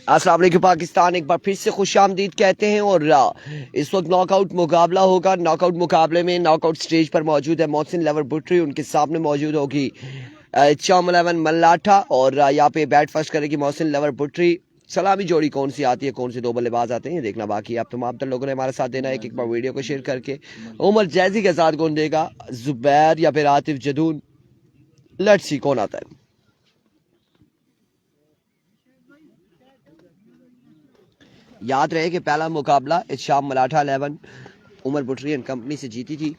अस्सलाम वालेकुम पाकिस्तान, एक बार फिर से खुशामदीद कहते हैं। और इस वक्त नॉकआउट मुकाबला होगा। नॉकआउट मुकाबले में नॉकआउट स्टेज पर मौजूद है मोहसिन लवर बुटरी, उनके सामने मौजूद होगी चम 11 मल्लाठा। और यहाँ पे बैट फर्स्ट करेगी मोहसिन लवर बुटरी। सलामी जोड़ी कौन सी आती है, कौन से दो बल्लेबाज आते हैं, देखना बाकी है। आप तमाम लोगों ने हमारा साथ देना है। एक बार वीडियो को शेयर करके उमर जैजी के साथ कौन देगा, जुबैर या फिर आतिफ जदून, लेट्स सी कौन आता है। याद रहे कि पहला मुकाबला शाम मलाठा 11 उमर बुटरी एंड कंपनी से जीती थी।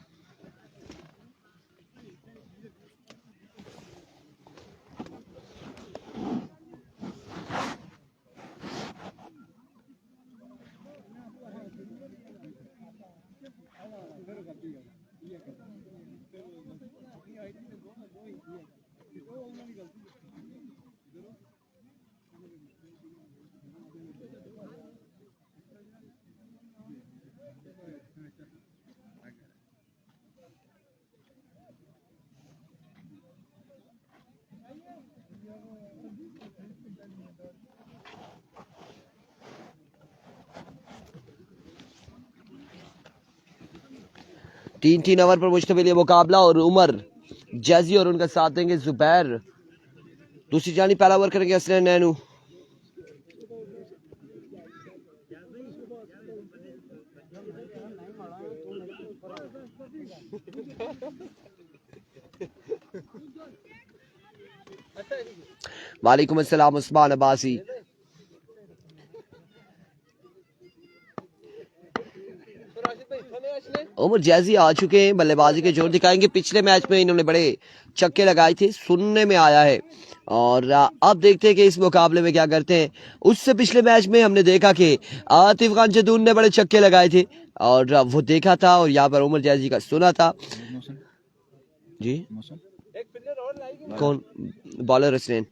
तीन ओवर पर मुश्तमिल ये मुकाबला और उमर जैजी और उनका साथ देंगे जुबैर। दूसरी जानी पहला ओवर करेंगे असलैन नैनू। वालेकुम अस्सलाम उस्मान अब्बासी। उमर जैजी आ चुके हैं, बल्लेबाजी के जोर दिखाएंगे। पिछले मैच में इन्होंने बड़े छक्के लगाए थे, सुनने में आया है। और अब देखते हैं कि इस मुकाबले में क्या करते हैं। उससे पिछले मैच में हमने देखा कि आतिफ खान जदून ने बड़े छक्के लगाए थे और वो देखा था, और यहाँ पर उमर जैजी का सुना था जी। कौन बॉलर हसनैन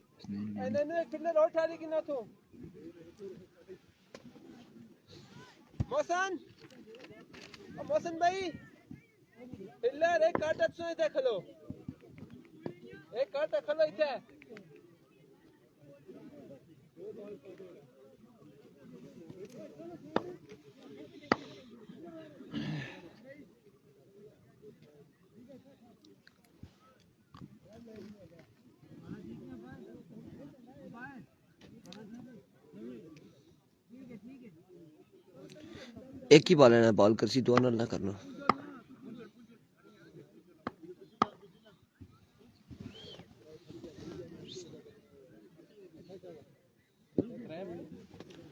मौसम भाई पिल्लर एक काट अपसो देख लो, एक काट रख लो इथे। एक ही बॉलर है, बॉल कर सी दो ना करना।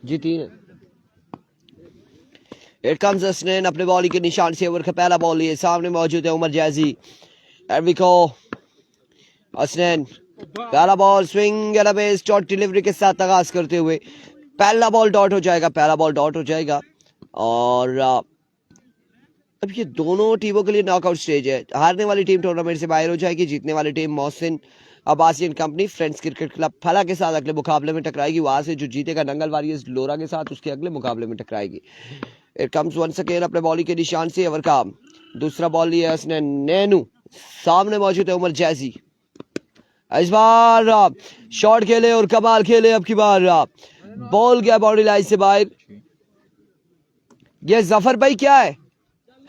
जी तीन। इट कम्स हसनैन अपने बॉलिंग के निशान से ओवर का पहला बॉल लिए। सामने मौजूद है उमर जैजी। हसनैन पहला बॉल स्विंग शॉर्ट डिलीवरी के साथ आगाज करते हुए पहला बॉल डॉट हो जाएगा, पहला बॉल डॉट हो जाएगा। और अब ये दोनों टीमों के लिए नॉकआउट स्टेज है। हारने वाली टीम टूर्नामेंट से बाहर हो जाएगी, जीतने वाली team Mohsin Abbasi and company friends cricket club फला के साथ अगले मुकाबले में टकराएगी। वहां से जो जीतेगा नंगल वारियर्स लोरा के साथ उसके अगले मुकाबले में टकराएगी। इट कम्स वंस अगेन अपने बॉलिंग के निशान से ओवर का दूसरा बॉल लिया है उसने नैनू। सामने मौजूद है उमर जैजी। इस बार शॉट खेले और कमाल खेले। अब की बार बॉल गया बाउंड्री लाइन से बाहर। ये जफर भाई क्या है,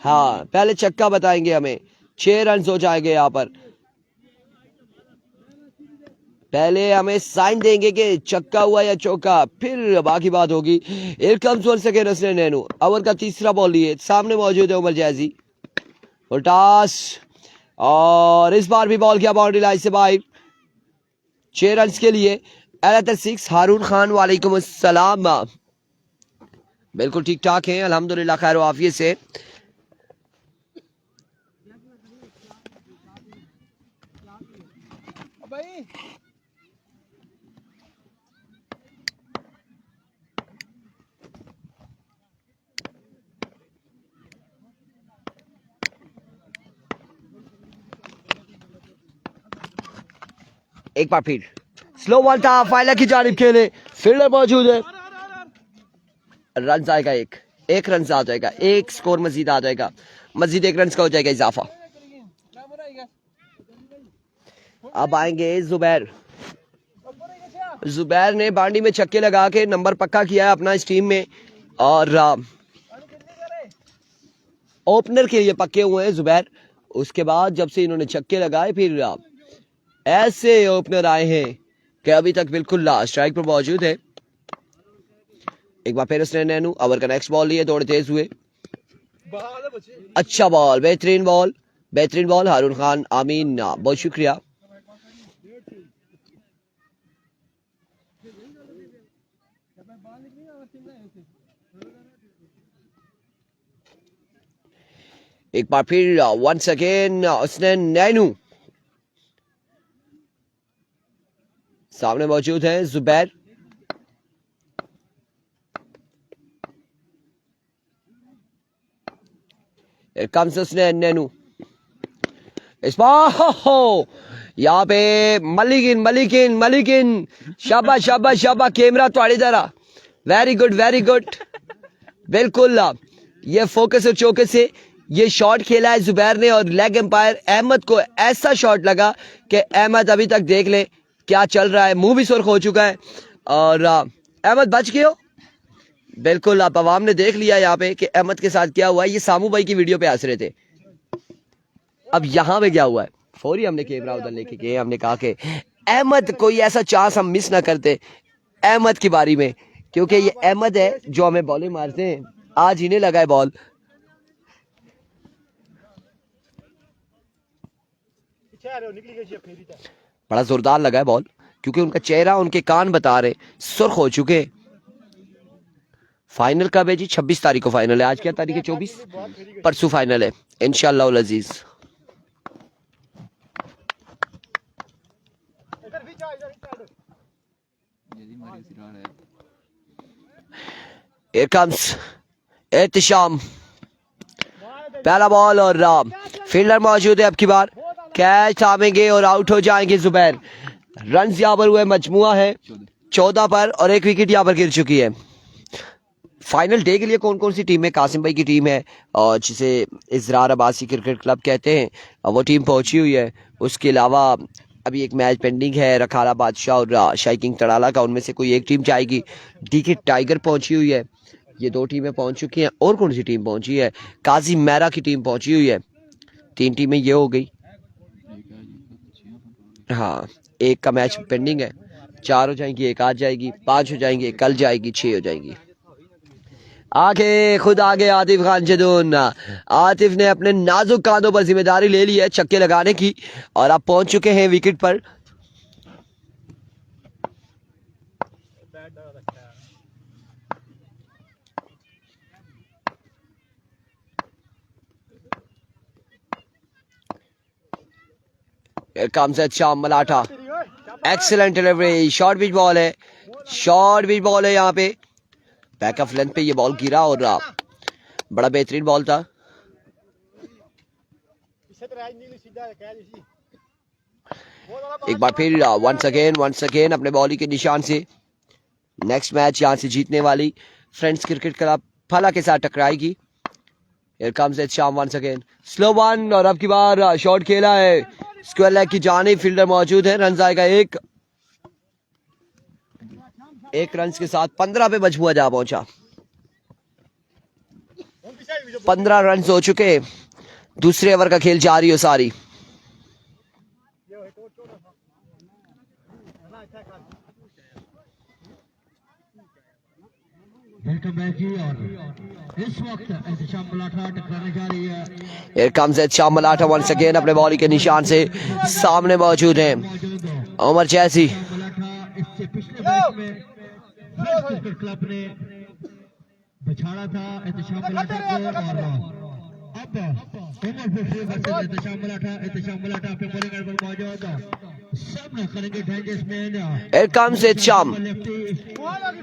हाँ पहले छक्का बताएंगे हमें। 6 रन हो जाएंगे यहाँ पर, पहले हमें साइन देंगे कि छक्का हुआ या चौका, फिर बाकी बात होगी। Here comes once again Hasnain Nainu. Over का तीसरा बॉल लिए। सामने मौजूद है उमर जैजी। टॉस और इस बार भी बॉल किया बाउंड्री लाइन से बाहर। 6 रन के लिए। 6 हारून खान वालेकुम अस्सलाम। बिल्कुल ठीक ठाक है अल्हम्दुलिल्लाह, खैर आफियत से। भाई एक बार फिर स्लो बॉल था, फाइलर की जानिब खेले, फील्डर मौजूद है। रन आएगा, एक रन आ जाएगा, एक स्कोर मजीद आ जाएगा, मजीद 1 रन का हो जाएगा इजाफा। अब आएंगे जुबैर। जुबैर ने बांडी में छक्के लगा के नंबर पक्का किया है अपना इस टीम में और ओपनर के लिए पक्के हुए हैं जुबैर। उसके बाद जब से इन्होंने छक्के लगाए फिर ऐसे ओपनर आए हैं कि अभी तक बिल्कुल स्ट्राइक पर मौजूद है। एक बार फिर उसने नैनू ओवर का नेक्स्ट बॉल लिए, दौड़े तेज हुए, अच्छा बॉल, बेहतरीन बॉल हारून खान आमीन, बहुत शुक्रिया। एक बार फिर वंस अगेन उसने नैनू, सामने मौजूद है जुबैर, उसने नैनू, इस बार यहाँ पे मलिकिन शाबाश कैमरा थोड़ी तरह, वेरी गुड बिल्कुल। ये फोकस और चौके से ये शॉट खेला है जुबैर ने और लेग एम्पायर अहमद को ऐसा शॉट लगा कि अहमद अभी तक देख ले क्या चल रहा है, मुंह भी सुर्ख हो चुका है और अहमद बच गए हो। बिल्कुल, आप अवाम ने देख लिया यहाँ पे कि अहमद के साथ क्या हुआ है। ये सामू भाई की वीडियो पे हंस रहे थे, अब यहाँ पे क्या हुआ है, फौरी हमने कैमरा उधर लेके गए, हमने कहा कि अहमद कोई ऐसा चांस हम मिस ना करते अहमद की बारी में, क्योंकि ये अहमद है जो हमें बॉलिंग मारते हैं, आज इन्हें लगा है बॉल। बड़ा जोरदार लगा है बॉल, क्योंकि उनका चेहरा, उनके कान बता रहे सुर्ख हो चुके। फाइनल कब है जी? 26 तारीख को फाइनल है। आज क्या तारीख है? 24, परसों फाइनल है इंशाअल्लाह उल अजीज। Here comes एहतिशाम, पहला बॉल और फील्डर मौजूद है, अब की बार कैच थामेंगे और आउट हो जाएंगे जुबैर। रन यहाँ पर हुए मजमुआ है 14 पर और एक विकेट यहाँ पर गिर चुकी है। फाइनल डे के लिए कौन कौन सी टीम है? कासिम भाई की टीम है और जिसे इजरार अब्बासी क्रिकेट क्लब कहते हैं, वो टीम पहुंची हुई है। उसके अलावा अभी एक मैच पेंडिंग है रखाला बादशाह और शाही किंग तड़ाला का, उनमें से कोई एक टीम जाएगी। डीके टाइगर पहुंची हुई है, ये 2 टीमें पहुंच चुकी हैं। और कौन सी टीम पहुंची है? काजी मैरा की टीम पहुंची हुई है। 3 टीमें ये हो गई, हाँ, एक का मैच पेंडिंग है। 4 हो जाएंगी, एक आज जाएगी, 5 हो जाएंगी, कल जाएगी, 6 हो जाएंगी। खुद आगे आतिफ खान जदून, आतिफ ने अपने नाजुक कांधों पर जिम्मेदारी ले ली है छक्के लगाने की और आप पहुंच चुके हैं विकेट पर। Sham Malatha, excellent delivery, short pitch ball है यहाँ पे, बैक ऑफ लेंथ पे ये बॉल गिरा और बड़ा बेहतरीन बॉल था। एक बार फिर वंस अगेन अपने बॉलिंग के निशान से नेक्स्ट मैच यहाँ से जीतने वाली फ्रेंड्स क्रिकेट क्लब फला के साथ टकराएगी। Here comes शाम वंस अगेन, स्लो वन और अब की बार शॉट खेला है स्क्वायर लेग की जानिब, फील्डर मौजूद है, रन आएगा एक रन के साथ 15 पे मजमुआ जा पहुंचा। 15 रन हो चुके, दूसरे ओवर का खेल जारी हो सारी। इस वक्त एहतिशाम मलाठा टकराने जा रही है। Here comes Ehtisham Malatha once again अपने बॉलिंग के निशान से सामने मौजूद हैं उमर जैसी। इससे पिछले मैच में क्रिकेट क्लब ने बछाड़ा था एहतिशाम मलाठा को और अब एहतिशाम मलाठा अपने बॉलिंग पर मौजूद सामना करेंगे dangerous man. Here comes Ehtisham,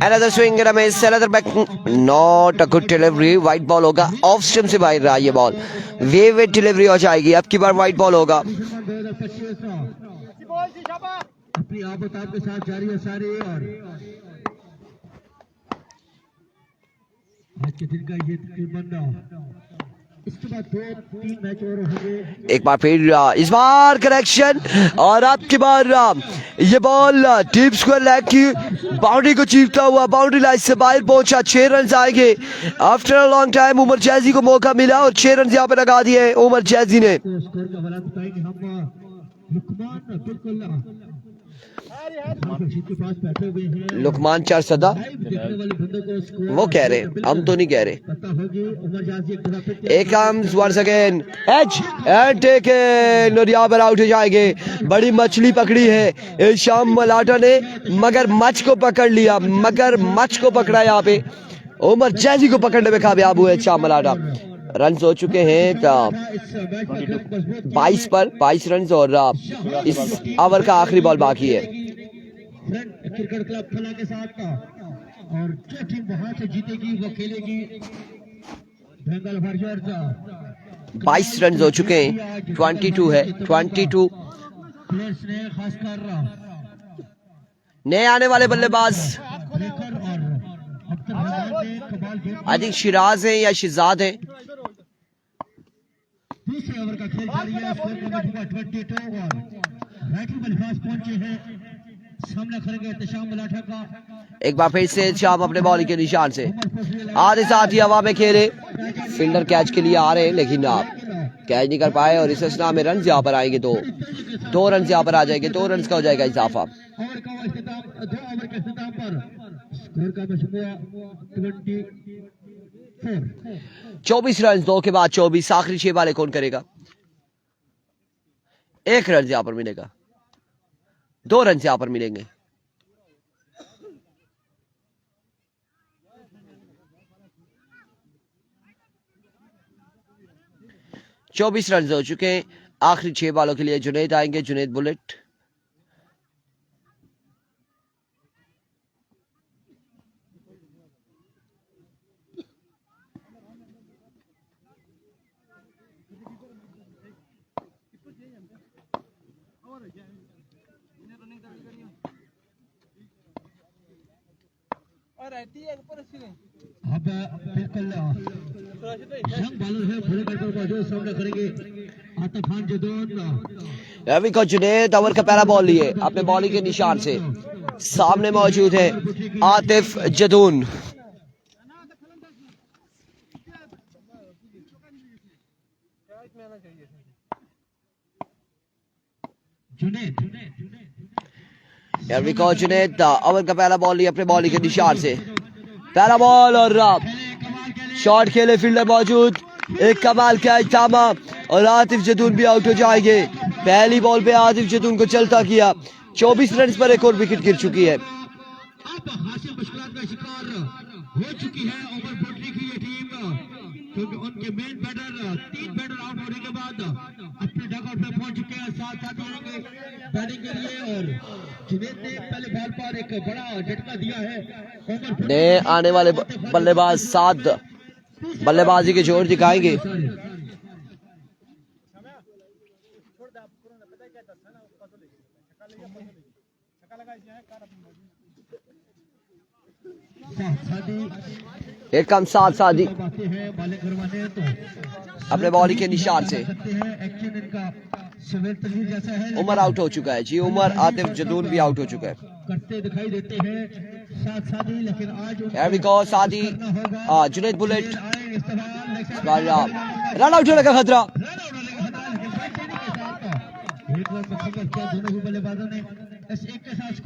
another swing and a miss, another back, not a good delivery, white ball होगा, ऑफ स्टंप से बाहर रहा ये बॉल, वेव डिलीवरी हो जाएगी, अब की बार व्हाइट बॉल होगा। अपनी आबोताब के साथ जारी है सारी और आज के दिन का ये तकरीबन इसके बाद 2-3 मैच और होंगे। एक बार फिर इस बार करेक्शन और आपके बार ये बॉल डीप स्क्वायर लेग की बाउंड्री को चीरता हुआ बाउंड्री लाइन से बाहर पहुंचा। 6 रन आएंगे after a long time. Umar जैजी को मौका मिला और 6 रन यहाँ पे लगा दिए उमर जैजी ने। तो स्कोर का बयान बताएंगे हम लुकमान बिल्कुल के पास बैठे हुए हैं। लुकमान 4 सदा देखने वाले बंदों को स्कोर वो कह रहे, हम तो नहीं कह रहे। पता होगी। उमर जाजी एक दफा फिर एक comes once again edge and taken और यहाँ पर आउट हो जाएंगे। बड़ी मछली पकड़ी है शाम मलाटा ने, मगर मछ को पकड़ लिया, मगर मछ को पकड़ा यहाँ पे। उमर जैजी को पकड़ने में कामयाब हुए शाम मलाटा। रन हो चुके हैं 22 पर 22 रन और इस ओवर का आखिरी बॉल बाकी है। क्रिकेट क्लब फला के साथ और जो टीम वहां से जीतेगी वो खेलेगी बंगाल वारियर्स। 22 रन हो चुके हैं, 22 है 22। प्लेयर्स ने खासकर नए आने वाले बल्लेबाज ब्रेकर और अख्तर रहमान ने कमाल गेंद। आई थिंक शिराज हैं या शिजाद हैं। दूसरे ओवर का खेल जारी है। स्कोर का नतीजा 22 और राइफल बल्लेबाज पहुंचे हैं। सामना करेंगे एहतशाम मलाठा का। एक बार फिर से शाम अपने बॉलिंग के निशान से आधे साथ ही हवा में खेले। फील्डर कैच के लिए आ रहे हैं लेकिन कैच नहीं कर पाए और इस असना में रन यहाँ पर आएंगे। 2 रन यहाँ पर आ जाएंगे। 2 रन का हो जाएगा इजाफा। ओवर का इख्तिताम 2 ओवर के इख्तिताम पर स्कोर का मजमूआ 24। 24 रन 2 के बाद 24। आखिरी 6 वाले कौन करेगा? 1 रन यहाँ पर मिलेगा, 2 रन यहाँ पर मिलेंगे। चौबीस रन हो चुके हैं। आखिरी 6 बालों के लिए जुनैद आएंगे। जुनैद बुलेट और रहती है ऊपर से अब बिल्कुल यंग बॉलर है बड़े कटर का जो सामना करेंगे आतिफ खान जदौन। रवि को जुनैद ओवर का पहला बॉल लिए अपने बॉलिंग के निशान से। सामने मौजूद है आतिफ जदून। रवि को जुनैद ओवर का पहला बॉल लिए अपने बॉलिंग के निशान से। पहला बॉल और शॉट खेले फील्डर मौजूद। एक कमाल का इज्तिमा और आतिफ जदून भी आउट हो जाएंगे। पहली बॉल पे आतिफ जदून को चलता किया। 24 रन पर एक और विकेट गिर चुकी है। अब हासिल मुश्किलात का शिकार हो चुकी है ओवर पोट्री की ये टीम, क्योंकि उनके मेन बैटर 3 बैटर आउट होने के बाद अपने डगआउट पे पहुंच चुके हैं। साथ होंगे बैटिंग के लिए और जुनैद ने पहले बॉल पर एक बड़ा झटका दिया है। नए आने वाले बल्लेबाज 7 बल्लेबाजी के जोर दिखाएंगे। एक कम 7 सादी अपने बॉलिंग के निशान से। उमर आउट हो चुका है जी। उमर आतिफ जदून भी आउट हो चुका है। करते दिखाई देते हैं लेकिन आज सादी जुनैद बुलेट रन आउट होने का खतरा।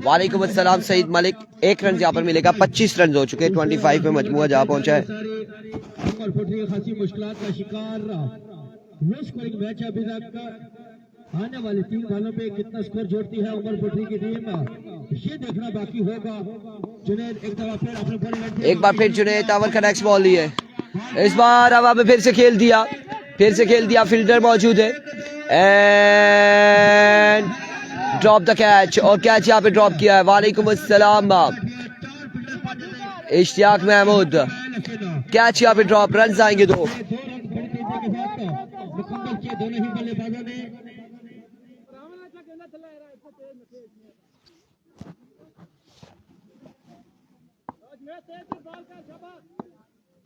वालेकुम अस्सलाम सईद मलिक। 1 रन यहाँ पर मिलेगा। 25 रन हो चुके हैं। 25 में मजमुआ जहाँ पहुंचा है। खासी मुश्किलात का शिकार लो स्कोरिंग मैच अभी तक। आने वाले 3 बालों पे कितना स्कोर जोड़ती है उमर पोट्री की टीम, ये देखना बाकी होगा। जुनैद एक दफा फिर अपने बॉलिंग एक बार फिर जुनैद ओवर का नेक्स्ट बॉल लिए। इस बार हवा में फिर से खेल दिया। फील्डर मौजूद है एंड ड्रॉप द कैच और कैच यहाँ पे ड्रॉप किया है। वालेकुम अस्सलाम इश्तियाक महमूद। कैच यहाँ पे ड्रॉप। रन आएंगे 2। दोनों ही बल्लेबाजों ने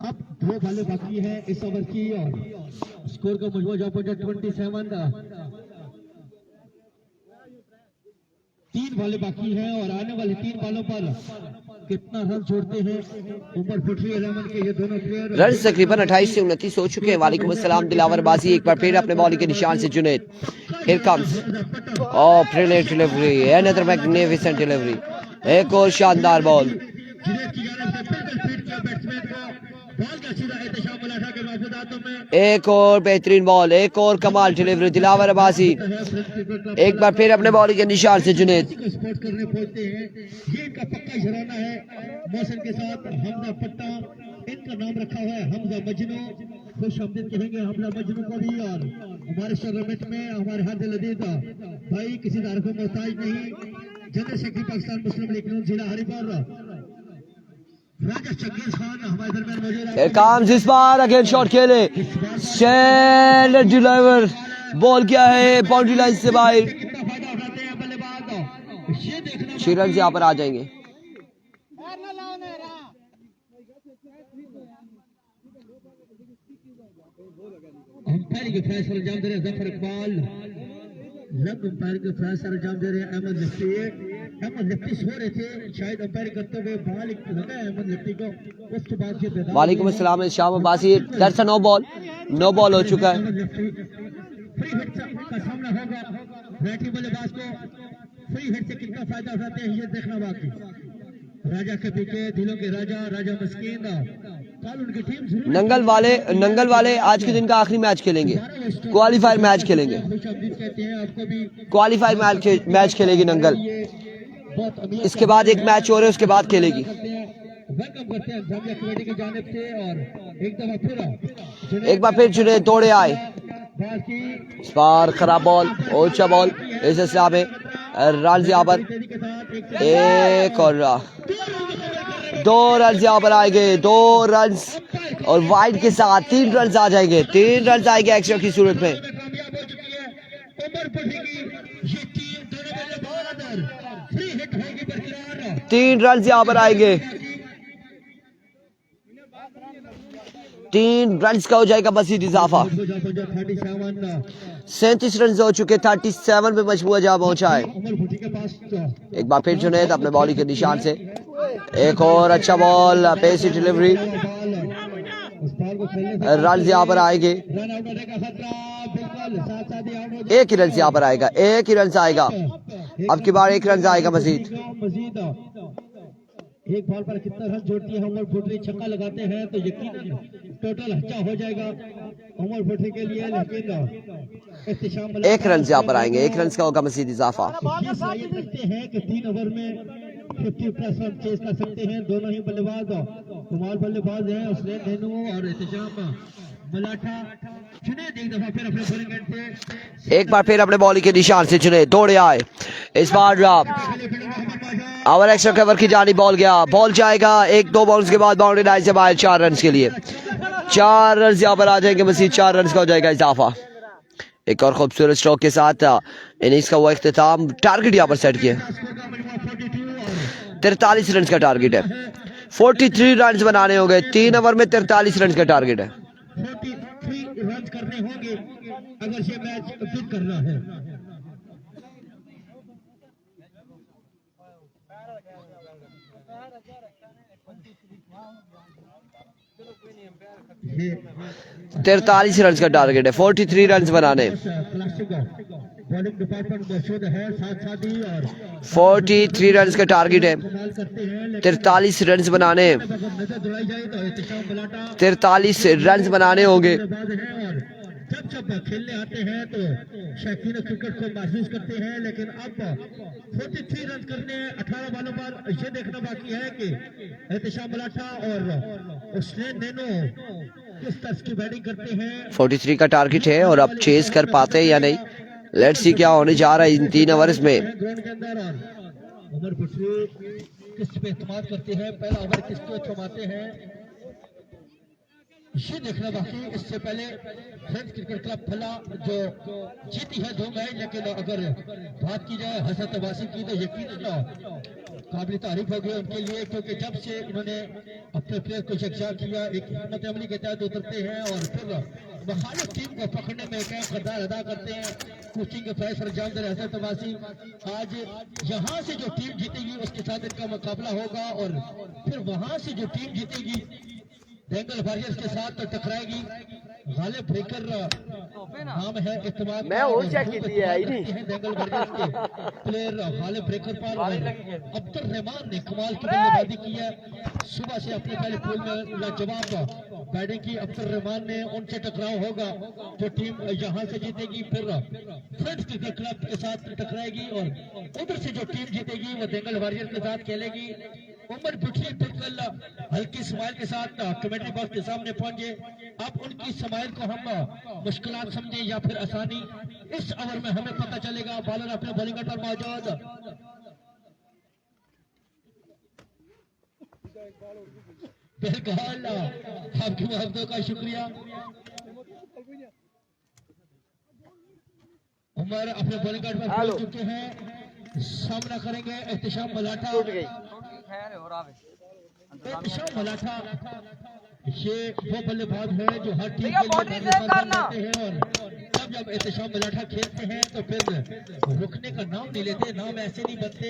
अब 2 बॉलें बाकी है इस ओवर की और स्कोर का मजमूआ जो पहुंचा 27। 3 बॉलें बाकी हैं और आने वाले 3 बॉलों पर कितना रन छोड़ते हैं उमर फुटरी एलेवन के ये दोनों प्लेयर। रन तकरीबन 28 से 29 हो चुके हैं। वालेकुम अस्सलाम दिलावर बाजी एक बार फिर अपने बॉलिंग के निशान से Junaid. Here comes oh brilliant delivery, another magnificent delivery, एक और शानदार बॉल। जुनैद की जानिब से बिल्कुल फीट किया बैट्समैन को, बॉल का सीधा एहतशाम मलाठा के महफूजातों में। एक और बेहतरीन बॉल, एक और कमाल डिलीवरी दिलावर अब्बासी एक बार फिर अपने बॉलिंग के निशान से जुनैद। स्पोर्ट करने पहुंचते हैं, ये इनका पक्का इशराना है मौसम के साथ। हमजा पट्टा इनका नाम रखा हुआ है, हमजा मजनू। खुश आमदीद कहेंगे हमजा मजनू को भी। और हमारे टूर्नामेंट में हमारे हर दिल अजीज भाई किसी तारीफ को मोहताज नहीं, जनरल सेक्रेटरी पाकिस्तान मुस्लिम लीग नून जिला हरिपुर राजा चंगेज खान हमारे दरमियान मौजूद है। Here comes इस बार अगेन शॉट खेले, स्टैंडर्ड डिलीवर, बॉल क्या है बाउंड्री लाइन से बाहर। कितना फायदा उठाते हैं बल्लेबाज, ये देखना 6 रन यहाँ पर आ जाएंगे। अंपायर के फैसला अंजाम दे रहे हैं जफर इकबाल। लब अंपायर के फैसला अंजाम दे रहे हैं अहमद लफ्ती। अहमद लफ्ती सो रहे थे, शायद अंपायर करते हुए बॉल लगा है अहमद लफ्ती को, उसके बाद से बेदार। वालेकुम अस्सलाम शाम Abbasi, that's a no ball हो चुका है। फ्री हिट का सामना होगा बैटिंग बल्लेबाज को, फ्री हिट से कितना फायदा उठाते हैं ये देखना बाकी। राजा के पीछे दिलों के राजा राजा मस्कीन, कल उनकी टीम जरूर नंगल वाले आज के दिन का आखिरी मैच खेलेंगे, क्वालिफायर मैच खेलेंगे, कहते हैं आपको भी। क्वालिफायर मैच खेलेगी नंगल। बहुत अमीर इसके बाद एक मैच और है, उसके बाद खेलेगी। वेलकम करते हैं जामिया कमेटी की जानिब से। और एक दफा फिर एक बार फिर जुनैद दौड़े आए, बाकी इस बार खराब बॉल, अच्छा बॉल इस हिस्सा में रन यहाँ पर, एक और 2 रन यहाँ पर आएंगे, 2 रन और वाइड के साथ 3 रन आ जाएंगे, 3 रन आएंगे एक्स्ट्रा की सूरत में। कामयाब हो चुकी है उमर फुटरी की ये टीम, दोनों बल्ले बॉलर फ्री हिट होगी बरकरार। 3 रन यहाँ पर आएंगे, 3 रन का हो जाएगा मजीद इजाफा। 37 रन हो चुके, 37 पे मजमूआ जहाँ पहुंचा है। उमर फुटरी के पास एक बार फिर जुनैद अपने बॉलिंग के निशान से, एक और अच्छा बॉल, पेसी डिलीवरी, उस बॉल को खेलने रन यहाँ पर आएंगे, रन आउट होने का खतरा बिल्कुल साथ साथ ही आउट हो एक ही रन यहाँ पर आएगा, एक ही रन आएगा, अब की बार 1 रन आएगा मजीद। मजीद एक बॉल पर कितना रन जोड़ती है उमर फुटरी, छक्का लगाते हैं तो यकीन टोटल अच्छा हो जाएगा उमर फुटरी के लिए। लेकिन 1 रन यहाँ पर आएंगे, 1 रन का होगा मजीद इजाफा। रखते हैं कि 3 ओवर में 50+ रन चेस कर सकते हैं दोनों ही बल्लेबाज। कमाल बल्लेबाज हैं उसने धेनु और एहतशाम मलाठा। जुनैद एक दफा फिर अपने बॉलिंग एंड से एक बार फिर अपने बॉलिंग के निशान से जुनैद दौड़े आए, इस बार ओवर एक्स्ट्रा कवर की जानी बॉल गया, बॉल जाएगा 1-2 बॉल्स के बाद बाउंड्री लाइन से बाहर 4 रन के लिए, 4 रन यहाँ पर आ जाएंगे मजीद, 4 रन का हो जाएगा इजाफा। एक और खूबसूरत स्ट्रोक के साथ इनिंग्स का वो इख्तिताम, टारगेट यहाँ पर सेट किया, 43 रन का टारगेट है, 43 रन बनाने होंगे, 3 ओवर में 43 रन का टारगेट है। 43 रन करने होंगे अगर ये मैच जीत करना है। ये 43 रन का टारगेट है, 43 रन बनाने, बॉलिंग डिपार्टमेंट मौजूद है साथ साथ ही। और 43 रन का टारगेट है, कमाल करते हैं, लेकिन 43 रन बनाने, अगर नजर दौड़ाई जाए तो एहतशाम मलाठा 43 रन बनाने होंगे। बल्लेबाज हैं और जब खेलने आते हैं तो शौकीन क्रिकेट को महसूस करते हैं। लेकिन अब 43 रन करने 18 बॉलों पर ये देखना बाकी है कि एहतशाम मलाठा और उसने धेनु किस तरह की बैटिंग करते हैं। 43 का टारगेट है और अब चेस कर पाते हैं या नहीं, लेट्स सी क्या होने जा रहा है इन 3 ओवर्स में। ग्राउंड के अंदर और उमर फुटरी किस पे इस्तेमाल करते हैं, पहला ओवर किसको थमाते हैं ये देखना बाकी। इससे पहले फ्रेंच क्रिकेट क्लब फला जो जीती है 2 मैच, लेकिन अगर बात की जाए हसरत अब्बासी की तो यकीन काबिल तारीफ हो गई उनके लिए, क्योंकि जब से उन्होंने अपने प्लेयर को यकजा किया, एक हिम्मत अमली के तहत उतरते हैं और फिर मुखालिफ टीम को पकड़ने में एक अहम किरदार अदा करते हैं। कोचिंग के फैसला अंजाम दे रहे तवासी, आज यहाँ से जो टीम जीतेगी उसके साथ इनका मुकाबला होगा और फिर वहां से जो टीम जीतेगी बेंगल वॉरियर्स के साथ तो टकराएगी। गालिब ब्रेकर नाम है, इत्तेमाद मैं वो चेक की थी है ही नहीं। बेंगल वॉरियर्स के प्लेयर गालिब ब्रेकर पर अब्दुल रहमान ने कमाल की बल्लेबाजी की है। सुबह से अपने पहले पूल में लाजवाब बैटिंग की अब्दुल रहमान ने, उनसे टकराव होगा जो टीम यहाँ से जीतेगी फिर फ्रेंड्स क्रिकेट क्लब के साथ टकराएगी और उधर से जो टीम जीतेगी वो बेंगल वॉरियर्स के साथ खेलेगी। उमर बुटली बिल्कुल हल्की स्माइल के साथ कमेंट्री बॉक्स के सामने पहुंचे। अब उनकी स्माइल को हम मुश्किलात समझे या फिर आसानी, इस ओवर में हमें पता चलेगा। बॉलर अपने बॉलिंग पर मौजूद, बिल्कुल आपकी मोहब्बतों का शुक्रिया। उमर अपने बॉलिंग पर पहुंच चुके हैं, सामना करेंगे एहतिशाम मलाठा। एहतिशाम मलाठा ये वो बल्लेबाज है जो हर टीम के लिए करते हैं और जब एहतिशाम मलाठा खेलते हैं तो फिर रुकने का नाम नहीं लेते, नाम ऐसे नहीं बनते।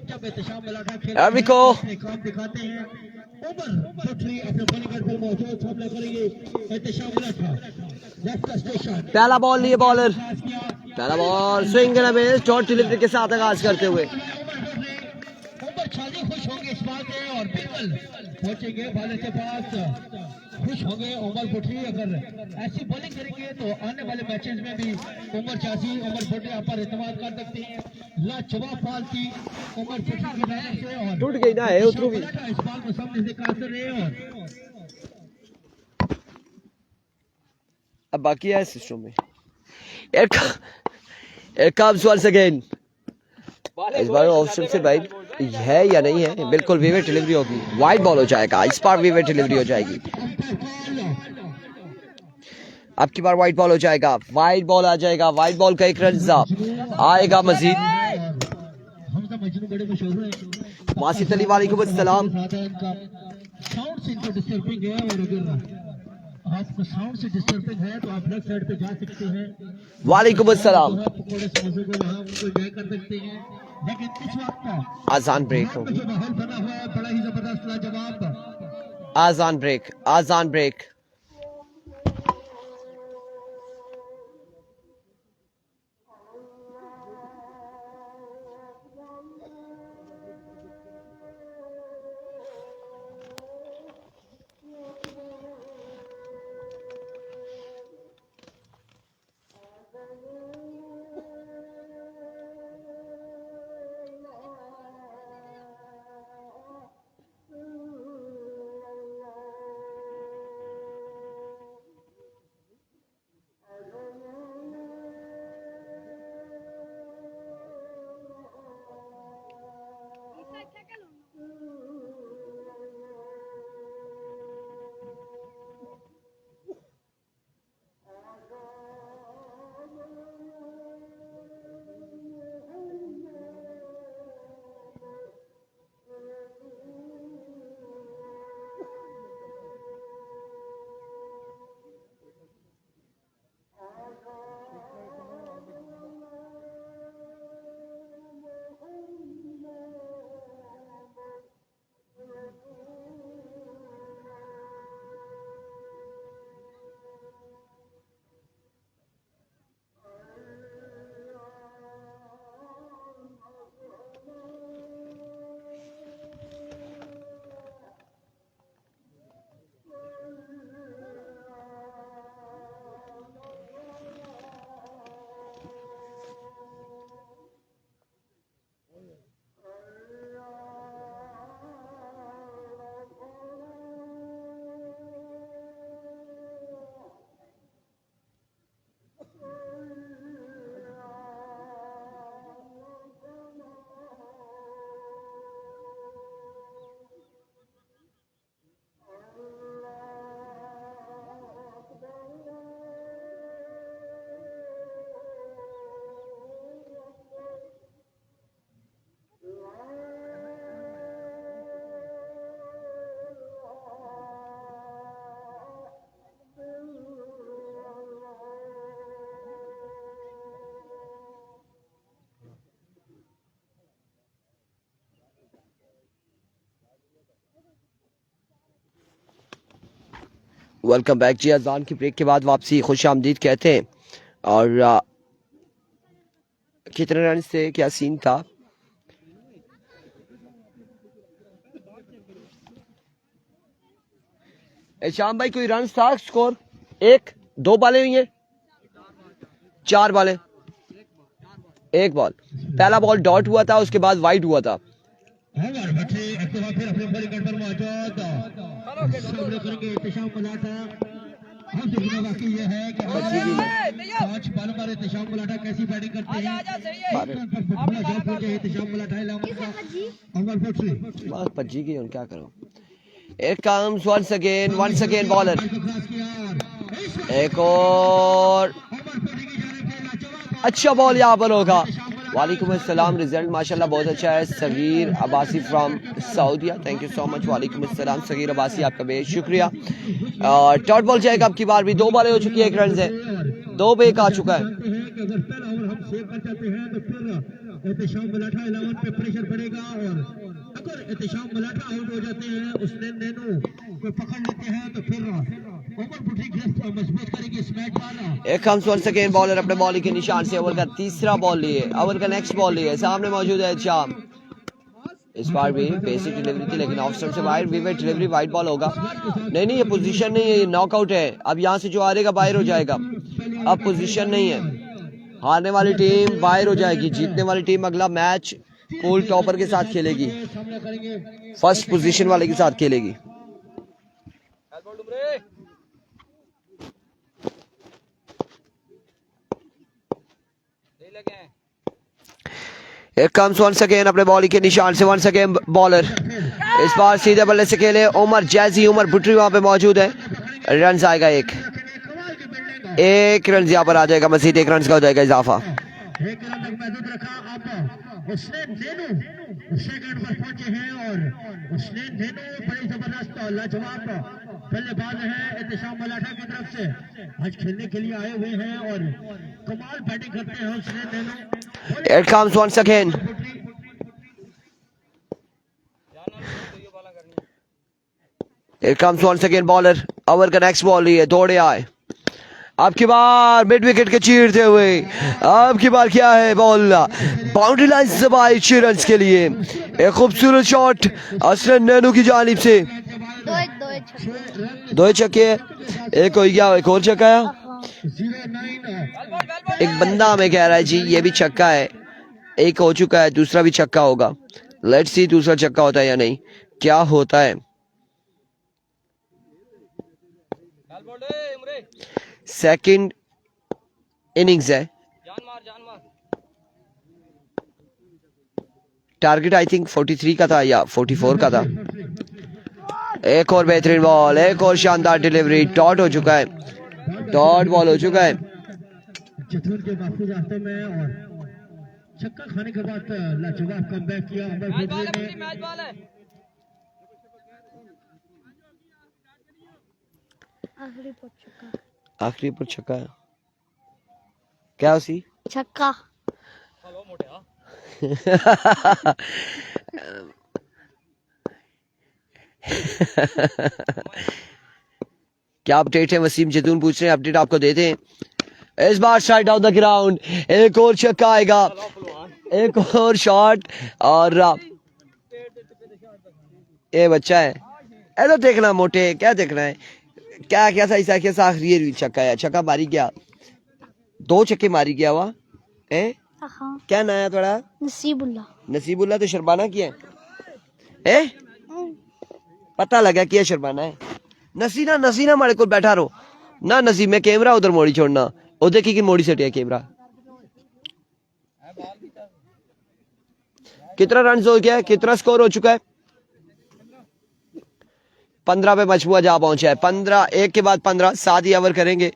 जब एहतिशाम मलाठा खेलते हैं काम दिखाते हैं। उमर बुटली अपने बॉलिंग पर मौजूद, सामना करेंगे एहतिशाम मलाठा। लेफ्ट स्टेशन पहला बॉल लिए बॉलर, पहला ball swing and a miss, short delivery के साथ आगाज करते हुए उमर छाली खुश होंगे इस बात से और बिल्कुल पहुंचेंगे बॉलर के पास, खुश होंगे उमर बुटली। अगर ऐसी बॉलिंग करेंगे तो आने वाले मैचेस में भी उमर चाची उमर बुटली आप पर एतमाद कर सकते हैं। लाजवाब बॉल थी उमर बुटली की तरफ से और टूट गई ना है उतरू भी। इस बॉल को सामने से काट रहे हैं और अब बाकी है सिस्टम में Here comes once again। इस बार ऑप्शन से भाई है या नहीं है, बिल्कुल वीवेट डिलीवरी होगी, वाइड बॉल हो जाएगा। इस बार वीवेट डिलीवरी हो जाएगी, अब की बार वाइड बॉल हो जाएगा, वाइड बॉल आ जाएगा। वाइड बॉल का एक रन आएगा मजीद। मासिद अली वालेकुम अस्सलाम। साउंड से इनको डिस्टर्बिंग है और अगर आपको साउंड से डिस्टर्बिंग है तो आप लेफ्ट साइड पे जा सकते हैं। वालेकुम अस्सलाम। पकौड़े समोसे को वहाँ उनको एंजॉय कर सकते हैं, लेकिन इस वक्त आजान ब्रेक जो माहौल बना हुआ है बड़ा ही जबरदस्त लाजवाब। आजान ब्रेक, आजान ब्रेक। वेलकम बैक जी। अजान की ब्रेक के बाद वापसी खुश आमदीद कहते हैं। और कितने रन से क्या सीन था? शाम भाई कोई रन था? स्कोर 1 2 बालें हुई हैं, 4 बालें, 1 बॉल। पहला बॉल डॉट हुआ था, उसके बाद वाइड हुआ था। कैसी बैटिंग करते हैं पज्जी की क्या करो। It comes once again bowler। एक और अच्छा बॉल यहाँ पर होगा। वालेकुम अस्सलाम। रिजल्ट माशाल्लाह बहुत अच्छा है। सगीर अब्बासी फ्रॉम सऊदीया, थैंक यू सो मच। वालेकुम अस्सलाम सगीर अब्बासी, आपका बेहद शुक्रिया। और डॉट बॉल जाएगा अब की बार भी। 2 बॉलें हो चुकी है, 1 रन से 2 पे आ चुका है। एहतेशाम मलाठा 11 पे प्रेशर पड़ेगा और अगर एहतेशाम मलाठा आउट हो जाते हैं, उसने नैनो को पकड़ लेते हैं तो फिर ओवर बुटरी गिरफ्त मजबूत करेगी इस मैच पर। एक कम्स वन सेकेंड बॉलर अपने बॉलिंग के निशान से ओवर का तीसरा बॉल लिए, ओवर का नेक्स्ट बॉल लिए। सामने मौजूद है शाम। इस बार भी बेसिक डिलीवरी थी लेकिन ऑफ स्टंप से बाहर। विवेट डिलीवरी वाइड बॉल होगा। नहीं ये पोजीशन नहीं है, ये नॉकआउट है। अब यहाँ से जो हारेगा बाहर हो जाएगा। अब पोजीशन नहीं है, हारने वाली टीम बाहर हो जाएगी, जीतने वाली टीम अगला मैच पूल टॉपर के साथ खेलेगी, फर्स्ट पोजीशन वाले के साथ खेलेगी। एक कम्स वंस अगेन अपने बॉलिंग के निशान से। वंस अगेन बॉलर इस बार सीधे बल्ले से खेले उमर जैजी। उमर भुट्टी वहां पे मौजूद है। रन आएगा एक रन यहाँ पर आ जाएगा, मजीद 1 रन का हो जाएगा इजाफा। उसने सेकंड पर पहुंचे हैं और उसने बड़ी जबरदस्त लाजवाब बल्लेबाज है एहतेशाम मलाठा की तरफ से, आज खेलने के लिए आए हुए हैं और कमाल बैटिंग करते हैं उसने। It comes once again। It comes once again bowler। Over का नेक्स्ट बॉल लिए दौड़े आए। अब की बार मिड विकेट के चीरते हुए, अब की बार क्या है बॉल बाउंड्री लाइन से बाहर 6 रन के लिए। एक खूबसूरत शॉट असरन नैनू की जानिब से। 2 छक्के, एक हो गया, एक और छक्का है। एक बंदा हमें कह रहा है जी ये भी छक्का है, एक हो चुका है, दूसरा भी छक्का होगा। लेट्स सी दूसरा छक्का होता है या नहीं, क्या होता है। सेकंड इनिंग्स है, टारगेट आई थिंक 43 का था या 44 का था। एक और बेहतरीन बॉल, एक और शानदार डिलीवरी। डॉट हो चुका है, डॉट बॉल हो चुका है। छक्का खाने के बाद लाजवाब कमबैक किया उमर भुट्टी ने। आखिरी पर छक्का है क्या उसी छक्का। क्या अपडेट है? वसीम जैतून पूछ रहे हैं, अपडेट आपको देते हैं। इस बार साइड ऑफ द ग्राउंड, एक और छक्का आएगा, एक और शॉट। और ये बच्चा है ऐसा देखना मोटे, क्या देखना है, क्या क्या ऐसा कैसा आखिरी छक्का है, छक्का मारी गया, 2 छक्के मारी गया हुआ है। क्या नाम है थोड़ा? नसीबुल्ला। नसीबुल्ला तो शर्बाना की है, पता लगा क्या शर्बाना है। नसीना नसीना हमारे को बैठा रहो ना। नसीब में कैमरा उधर मोड़ी छोड़ना, उधर की मोड़ी से टिया कैमरा। कितना रन हो गया, कितना स्कोर हो चुका है? 15 पे मजबूआ जा पहुंचा है। 15, 1 के बाद 15, 7 ही ओवर करेंगे।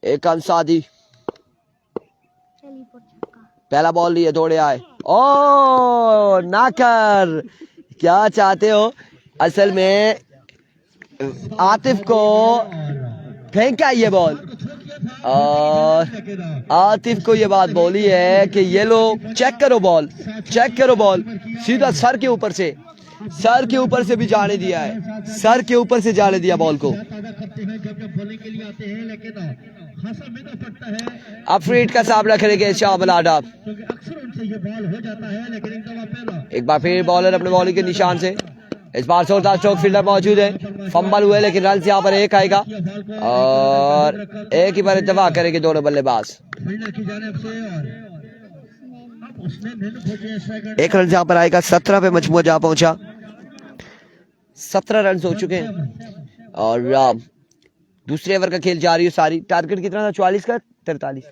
एक काम सादी, पहला बॉल लिए, दौड़े आए। ओ नाकर, क्या चाहते हो? असल में आतिफ को फेंका ये बॉल, और आतिफ को ये बात बोली है कि ये लो चेक करो बॉल, चेक करो बॉल, सीधा सर के ऊपर से, सर के ऊपर से भी जाने दिया है, सर के ऊपर से जाने दिया बॉल को। अफरीद का सामना करेंगे शामिल आदाब। एक बार फिर बॉलर अपने बॉलिंग के निशान से, इस बार जोरदार स्ट्रोक फील्डर मौजूद है, फंबल हुए लेकिन रन यहाँ पर एक आएगा और एक ही बार इत्तेफाक करेंगे दोनों बल्लेबाज। एक रन यहाँ पर आएगा, 17 पे मजमुआ जा पहुंचा, 17 रन हो चुके हैं और दूसरे ओवर का खेल जारी है सारी। टारगेट कितना था? 44 का 43,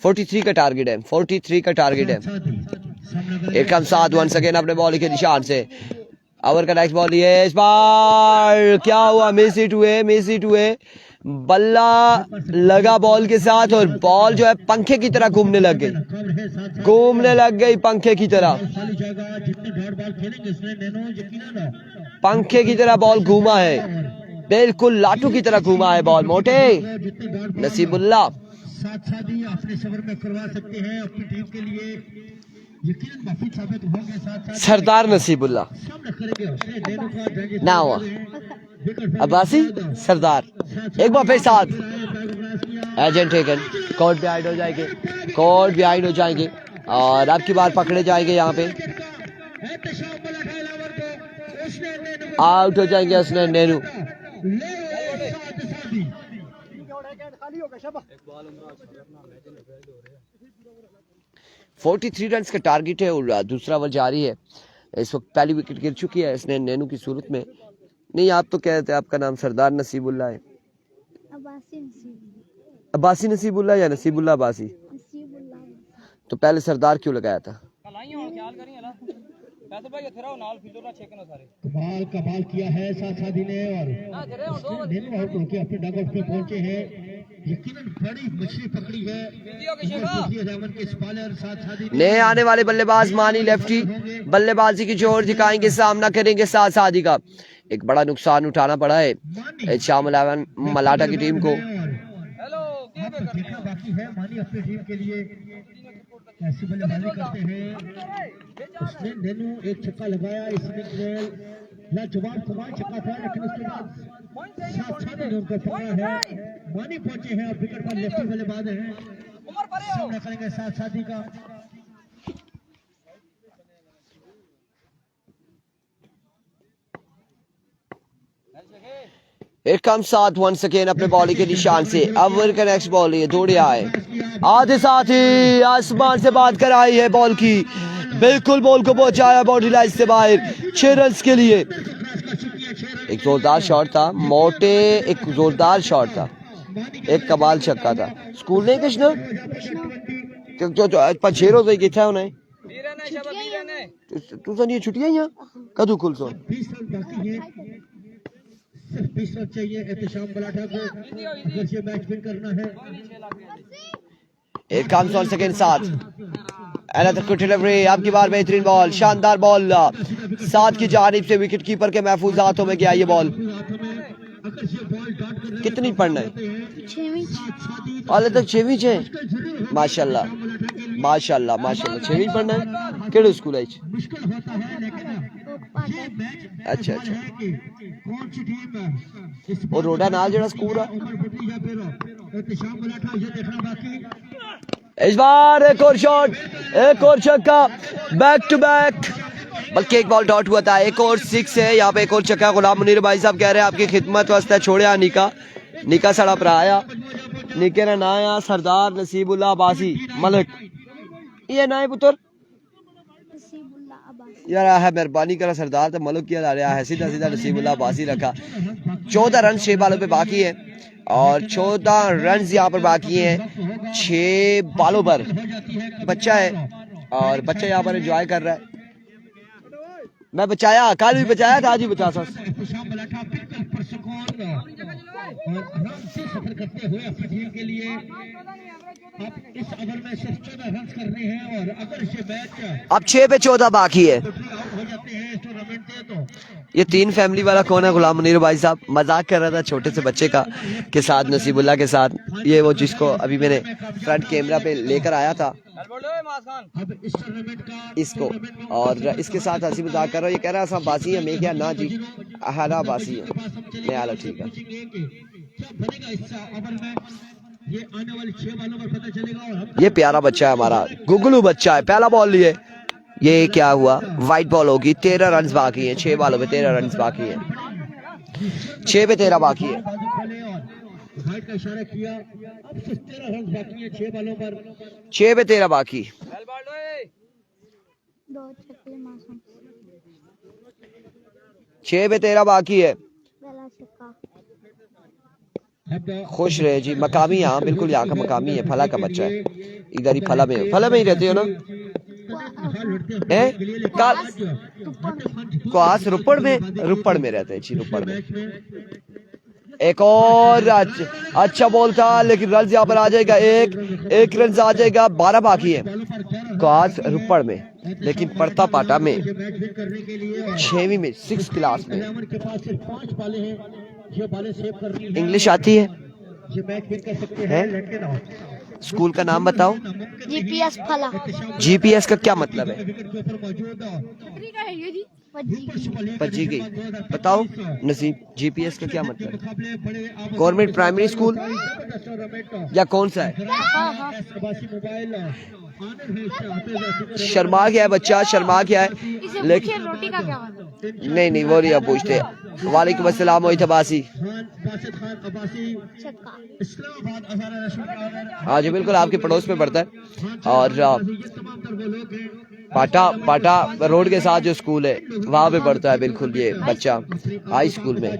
43 का टारगेट है, 43 का टारगेट है। एक कम 7 वन सेकेंड अपने बॉलिंग के निशान से। ओवर का नेक्स्ट बॉल ये, इस बार क्या हुआ? मिस हिट हुए, मिस हिट हुए, बल्ला लगा बॉल के साथ और बॉल जो है पंखे की तरह घूमने लग गई, घूमने लग गई पंखे की तरह, पंखे की तरह बॉल घूमा है, बिल्कुल लाटू की तरह घूमा है बॉल। मोटे नसीबुल्ला अपने सफर में करवा सकते हैं अपनी टीम के लिए, यकीनन मुफीद साबित होंगे। सरदार नसीबुल्ला ना हुआ, अब्बासी सरदार एक बार फिर साथ एजेंट टेकन, कोर्ट बिहाइंड हो जाएंगे, कोर्ट बिहाइंड हो जाएंगे और अब की बार पकड़े जाएंगे, यहाँ पे आउट हो जाएंगे उसने नेनू। 43 रन का टारगेट है और दूसरा ओवर जारी है। इस वक्त पहली विकेट गिर चुकी है इसने नैनू की सूरत में। नहीं, आप तो कह रहे थे आपका नाम सरदार नसीबुल्ला है। अब्बासी नसीबुल्ला या नसीबुल्ला अब्बासी? तो पहले सरदार क्यों लगाया था? कमाल किया है साथी ने और अपने डगआउट पे पहुंचे हैं, यकीनन बड़ी मछली पकड़ी है। नए आने वाले बल्लेबाज मानी लेफ्टी बल्लेबाजी की जोर दिखाएंगे, सामना करेंगे सादी का। एक बड़ा नुकसान उठाना पड़ा है शामिल मलाटा की टीम को। बाकी है मानी अपनी टीम के लिए ऐसी बल्लेबाजी करते हैं। उसने नेनू एक छक्का लगाया, इसने लाजवाब कमाल छक्का था, लेकिन उसके बाद साथ ने उनको पकड़ा है। मानी पहुंचे हैं, अब विकेट पर लेफ्टी बल्लेबाज हैं, सामना करेंगे सादी का। एक कम 7 वन सेकेंड अपने बॉलिंग के निशान से। ओवर का नेक्स्ट बॉल ये दौड़े आए, आधे साथी आसमान से बात कर आई है बॉल की, बिल्कुल बॉल को पहुंचाया बाउंड्री लाइन से बाहर 6 रन के लिए। एक जोरदार शॉट था मोटे, एक जोरदार शॉट था, एक कमाल छक्का था। स्कूल नहीं कृष्ण तो 6 रोज कितना उन्हें तू सन ये छुट्टियां यहाँ कदू खुल सो 20 रन चाहिए एहतशाम मलाठा को अगर ये मैच विन करना है। एक काम 100 सेकंड 7 डिलीवरी, आपकी बार बेहतरीन बॉल, शानदार बॉल 7 की जानिब से विकेट कीपर के महफूज हाथों में गया ये बॉल। कितनी पढ़ना है? 6वीं तक 6वीं है, माशाल्लाह माशाल्लाह माशाल्लाह 6वीं पढ़ना है। केड़े स्कूल है? अच्छा अच्छा, और रोडा नाल जड़ा स्कूल है। इस बार एक और शॉट, एक और छक्का, बैक टू बैक, बल्कि एक बॉल डॉट हुआ था, एक और 6 है यहाँ पे, एक और छक्का। गुलाम मुनीर भाई साहब कह रहे हैं आपकी खिदमत वास्ते छोड़िया निका सड़ा भराया, निके ना नाया सरदार नसीबुल्ला अब्बासी मलिक, ये ना है पुत्र यार है, मेहरबानी करा सरदार तो मलिक किया जा रहा है, सीधा सीधा नसीबुल्ला अब्बासी रखा। 14 रन 6 बालों पे बाकी है और 14 रन यहाँ पर बाकी हैं 6 बालों पर। बच्चा है और बच्चा यहाँ पर एंजॉय कर रहा है। मैं बचाया, कल भी बचाया था, आज भी बचा सकता। अब इस ओवर में सिर्फ 14 रन करने हैं और अगर ये मैच अब 6 पे 14 बाकी है। आउट हो जाते हैं इस टूर्नामेंट से तो ये 3 फैमिली वाला कौन है? गुलाम मुनीर भाई साहब मजाक कर रहा था छोटे से बच्चे का के साथ, नसीबुल्लाह के साथ। ये वो जिसको अभी मैंने फ्रंट कैमरा पे लेकर आया था अब इस टूर्नामेंट का इसको, और इसके साथ हंसी मजाक कर रहा हूँ। ये कह रहा है बासी है, मैं क्या ना जी हरा बासी है। मैं आला ठीक है। क्या बनेगा इस ओवर में ये आने वाले 6 बालों पर पता चलेगा। और हम ये प्यारा बच्चा है हमारा, गुगलू बच्चा है, पहला बॉल लिए। ये क्या हुआ? वाइट बॉल होगी। 13 रन बाकी हैं, 6 बालों पे 13 रन बाकी हैं। 6 पे 13 बाकी है। हाइट का इशारा किया। अब सिर्फ 13 रन बाकी हैं 6 बालों पर। 6 पे 13 बाकी। 6 पे 13 बाकी है। खुश रहे जी। मकामी, हाँ बिल्कुल यहाँ का मकामी है, फला का बच्चा है। इधर ही फला में ही रहते हो ना? क्वास रुपड़ में रहते हैं जी, रुपड़ में। एक और अच्छा बॉल था, लेकिन रन यहाँ पर आ जाएगा। एक रन आ जाएगा। 12 बाकी है। क्वास रुपड़ में, लेकिन पड़ता पाटा में 6वीं में 6 क्लास में। इंग्लिश आती है? स्कूल का नाम बताओ। जीपीएस फला। जीपीएस का क्या मतलब है? पजी गई। बताओ नसीब, जीपीएस का क्या मतलब है? गवर्नमेंट प्राइमरी स्कूल या कौन सा है? शर्मा गया है बच्चा, शर्मा गया है। लेकिन रोटी का क्या मतलब? नहीं वो नहीं, आप पूछते। वालेकुम अस्सलाम मोहितबासी। हाँ जी बिल्कुल, आपके पड़ोस में पड़ता है। और पाटा रोड के साथ जो स्कूल है वहाँ पे पढ़ता है बिल्कुल ये बच्चा, हाई स्कूल में।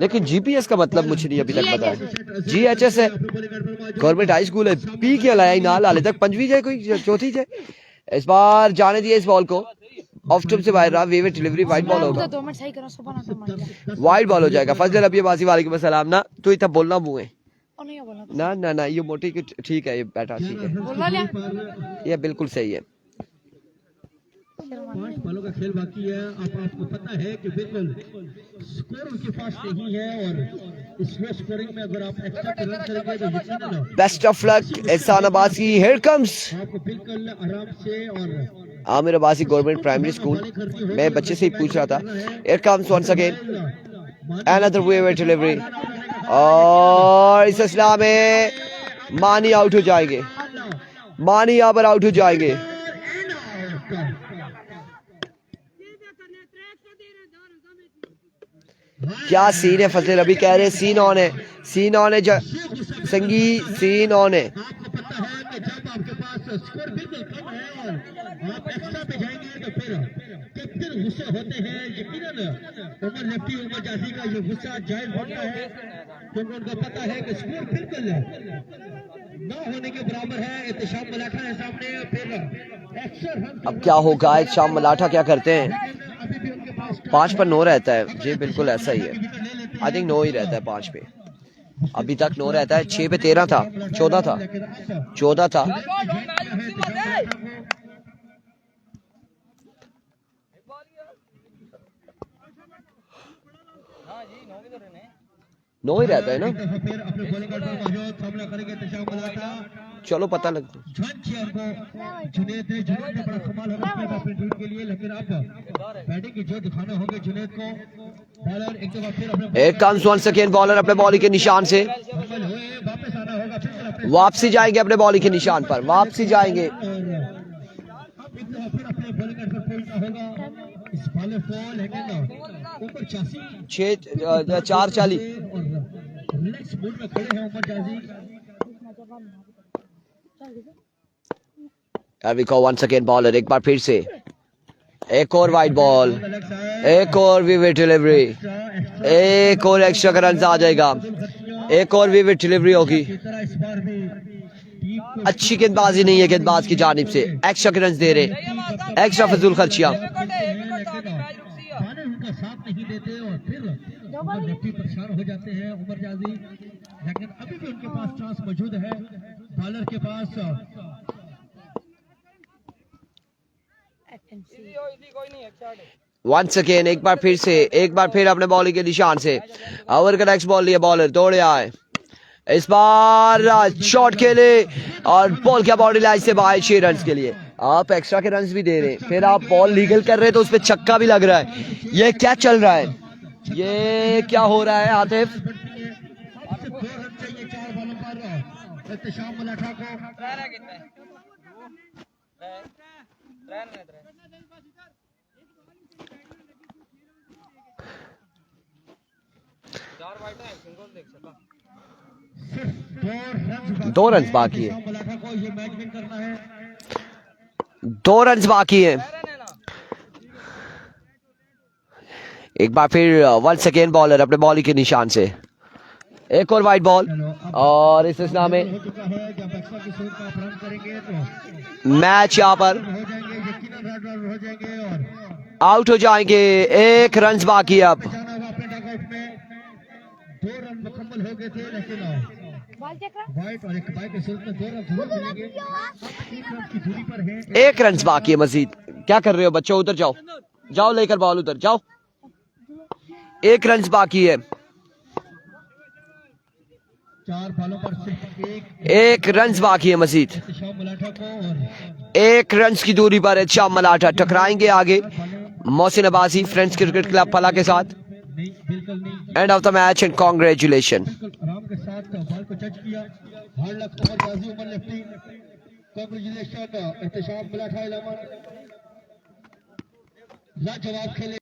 लेकिन जीपीएस का मतलब मुझे नहीं अभी तक पता है। जीएचएस है, गवर्नमेंट हाई स्कूल है। पी के लाया नाल हाले तक 5वीं जाए कोई चौथी जाए। इस बार जाने दिए इस बॉल को। ऑफ स्टंप से बाहर रहा, वेव डिलीवरी, वाइट बॉल होगा। वाइट बॉल हो जाएगा। फजल अभी बासी वालेकुम अस्सलाम। ना तू इतना बोलना बुए ना ना ना, ये मोटी ठीक है, ये बैठा ठीक है, ये बिल्कुल सही है। 5 बालों का खेल बाकी है। आपको पता है कि बिल्कुल स्कोर उनके पास नहीं है और इस स्कोरिंग में अगर आप एक्स्ट्रा रन करेंगे तो यकीनन बेस्ट ऑफ लक एहसान अब्बासी। हियर कम्स आपको बिल्कुल आराम से। और Aamir Abbasi government primary school. मैं बच्चे से ही पूछ रहा था। Here comes once again another wave delivery, और इस असला में मानी आउट हो जाएंगे। मानी यहाँ पर आउट हो जाएंगे। क्या सीन है? फजल अभी कह रहे सीन ऑन है, सीन ऑन है। संगी सीन ऑन है। आपको पता है कि जब आपके पास स्कोर बिल्कुल कम है और आप एक्स्ट्रा पे जाएंगे तो फिर कैप्टन गुस्से होते हैं। यकीनन उमर लेफ्टी उमर जाफी का ये गुस्सा जायज होता है, क्योंकि उनको पता है कि स्कोर बिल्कुल ना होने के बराबर है। एहतशाम मलाठा है सामने, फिर एक्स्ट्रा रन। अब क्या होगा? एहतशाम मलाठा क्या करते हैं? 5 पर 9 रहता है जी, बिल्कुल ऐसा ही है। आई थिंक 9 ही रहता है 5 पे। अभी तक 9 रहता है। 6 पे 13 था, 14 था। नो ही रहता है ना। चलो पता लग जुनेद ने बड़ा कमाल होगा अपने टीम के लिए, लेकिन अब बैटिंग की जो दिखाना होगा जुनेद को। बॉलर एक दफा फिर अपने एक कम्स वंस अगेन बॉलर अपने बॉलिंग के निशान से वापस आना होगा। फिर वापसी जाएंगे अपने बॉलिंग के निशान पर, वापसी जाएंगे। फिर अपने बॉलिंग पर पहुंचना होगा। इस बॉलर को लेकिन ऊपर 4-40 रिलैक्स मूड में खड़े हैं उमर जाजी। वंस अगेन बॉलर, एक बार फिर से एक और वाइट बॉल, एक और विविड डिलीवरी, एक और एक्स्ट्रा का रन आ जाएगा। एक और विविड डिलीवरी होगी। अच्छी गेंदबाजी नहीं है गेंदबाज की जानिब से। एक्स्ट्रा के रन दे रहे, एक्स्ट्रा फजूल खर्चियां। उनका साथ नहीं देते और फिर लेफ्टी परेशान हो जाते हैं उमर जाजी। लेकिन अभी भी उनके पास चांस मौजूद है। बॉलर के पास कोई नहीं, एक शॉट है। वंस अगेन एक बार फिर अपने बॉलिंग के निशान से ओवर का नेक्स्ट बॉल लिया बॉलर दौड़े आए इस बार शॉट खेले और बॉल क्या बॉडी लाइन से बाहर 6 रन के लिए आप एक्स्ट्रा के रन भी दे रहे हैं फिर आप बॉल लीगल कर रहे हैं तो उस पर छक्का भी लग रहा है ये क्या चल रहा है ये क्या हो रहा है आतिफ आपसे 2 रन चाहिए 4 बॉलों पर एहतशाम मलाठा को रहना कितना है? रहना है। चार वाइट है, सिंगल देख सका। सिर्फ 2 रन बाकी है एहतशाम मलाठा को ये मैच विन करना है 2 रन बाकी है रहना ना। एक बार फिर वंस अगेन बॉलर अपने बॉलिंग के निशान से एक और वाइट बॉल और इस सिलसिला में हो चुका है जब एक्स्ट्रा की सूट का आप रन करेंगे तो मैच यहाँ पर हो जाएंगे यकीनन रन हो जाएंगे और आउट हो जाएंगे 1 रन बाकी है अब जाना होगा अपने डगआउट में 2 रन मुकम्मल हो गए थे लेकिन वाइट और एक बाई के सूरत में 2 रन जरूर मिलेंगे 3 रन की दूरी पर है 1 रन बाकी है मजीद क्या कर रहे हो बच्चों उधर जाओ लेकर बॉल उधर जाओ 1 रन बाकी है 4 बॉलों पर सिर्फ 1 रन बाकी है मजीद एहतशाम मलाठा को और 1 रन की दूरी पर है शाम मलाठा टकराएंगे आगे Mohsin Abbasi friends cricket club फला के साथ नहीं बिल्कुल नहीं end of the match and congratulation बिल्कुल आराम के साथ बॉल को टच किया हार्ड लक और Ghazi Umar lefty congratulation Ehtesham Malatha eleven लाजवाब खेले